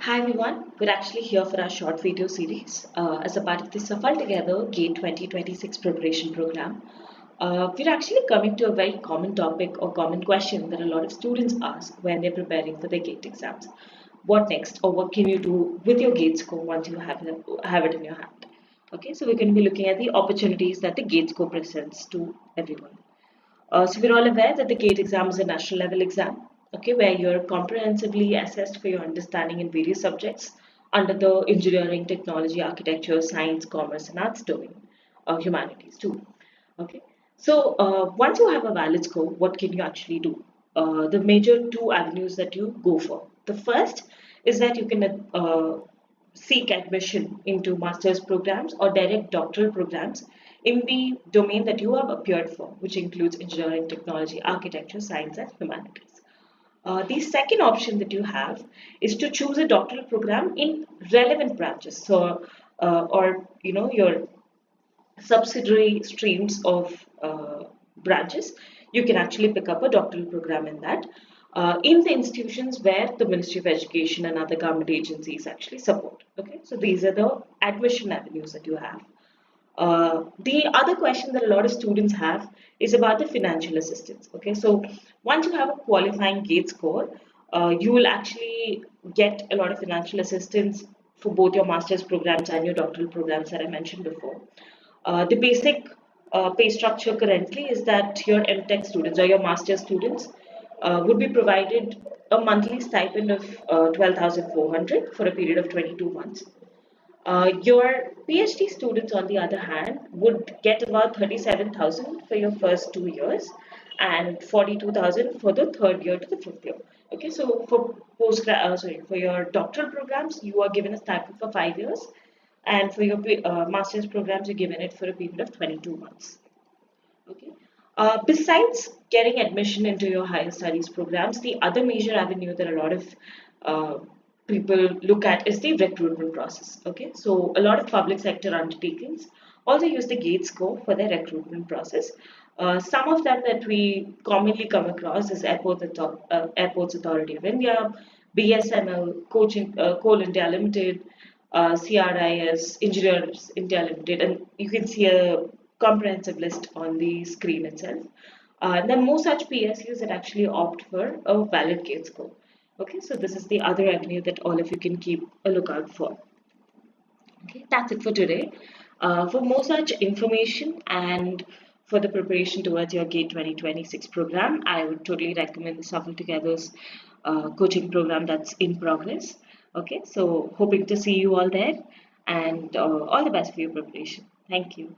Hi everyone, we're actually here for our short video series as a part of the Safal Together GATE 2026 preparation program. We're actually coming to a very common topic or common question that a lot of students ask when they're preparing for their GATE exams. What next, or what can you do with your GATE score once you have it in your hand? Okay, so we're going to be looking at the opportunities that the GATE score presents to everyone. So we're all aware that the GATE exam is a national level exam, okay, where you're comprehensively assessed for your understanding in various subjects under the engineering, technology, architecture, science, commerce, and arts domain, humanities too. Okay, so once you have a valid score, what can you actually do? The major two avenues that you go for. The first is that you can seek admission into master's programs or direct doctoral programs in the domain that you have appeared for, which includes engineering, technology, architecture, science, and humanities. The second option that you have is to choose a doctoral program in relevant branches. So, or your subsidiary streams of branches, you can actually pick up a doctoral program in that in the institutions where the Ministry of Education and other government agencies actually support. Okay, so these are the admission avenues that you have. The other question that a lot of students have is about the financial assistance. Okay, so once you have a qualifying GATE score, you will actually get a lot of financial assistance for both your master's programs and your doctoral programs that I mentioned before. The basic pay structure currently is that your MTech students or your master's students would be provided a monthly stipend of 12,400 for a period of 22 months. Your PhD students, on the other hand, would get about 37,000 for your first 2 years and 42,000 for the third year to the fifth year. Okay, so for for your doctoral programs, you are given a stipend for 5 years, and for your master's programs, you're given it for a period of 22 months. Okay. Besides getting admission into your higher studies programs, the other major avenue that a lot of uh, people look at is the recruitment process. Okay, so a lot of public sector undertakings also use the GATE score for their recruitment process. Some of them that we commonly come across is Airports Authority of India, BSNL, Coal India Limited, CRIS, Engineers India Limited, and you can see a comprehensive list on the screen itself. There are more such PSUs that actually opt for a valid GATE score. Okay, so this is the other avenue that all of you can keep a lookout for. Okay, that's it for today. For more such information and for the preparation towards your GATE 2026 program, I would totally recommend the Suffer Together's coaching program that's in progress. Okay, so hoping to see you all there and all the best for your preparation. Thank you.